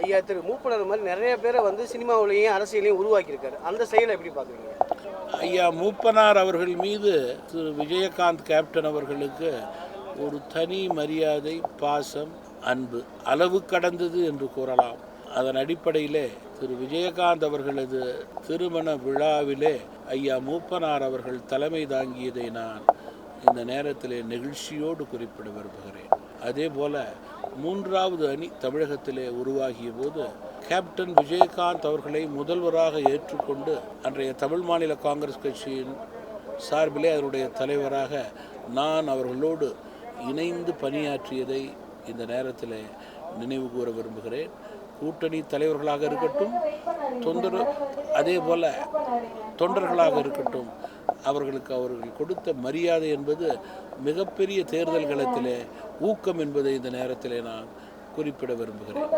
ஐயா திரு மூப்பனார் மாதிரி நிறைய பேரை வந்து சினிமாவிலையும் அரசியலையும் உருவாக்கியிருக்காரு. அந்த செயலை எப்படி பார்க்குறீங்க? ஐயா மூப்பனார் அவர்கள் மீது திரு விஜயகாந்த் கேப்டன் அவர்களுக்கு ஒரு தனி மரியாதை, பாசம், அன்பு அளவு கடந்தது என்று கூறலாம். அதன் அடிப்படையிலே திரு விஜயகாந்த் அவர்களது திருமண விழாவிலே ஐயா மூப்பனார் அவர்கள் தலைமை தாங்கியதை நான் இந்த நேரத்திலே நெகிழ்ச்சியோடு குறிப்பிட விரும்புகிறேன். அதே போல மூன்றாவது அணி தமிழகத்திலே உருவாகிய போது கேப்டன் விஜயகாந்த் அவர்களை முதல்வராக ஏற்றுக்கொண்டு அன்றைய தமிழ் மாநில காங்கிரஸ் கட்சியின் சார்பிலே அதனுடைய தலைவராக நான் அவர்களோடு இணைந்து பணியாற்றியதை இந்த நேரத்தில் நினைவு கூற விரும்புகிறேன். கூட்டணி தலைவர்களாக இருக்கட்டும், அதே போல தொண்டர்களாக இருக்கட்டும், அவர்கள் கொடுத்த மரியாதை என்பது மிகப்பெரிய தேர்தல் களத்திலே ஊக்கம் என்பதை இந்த நேரத்திலே நான் குறிப்பிட விரும்புகிறேன்.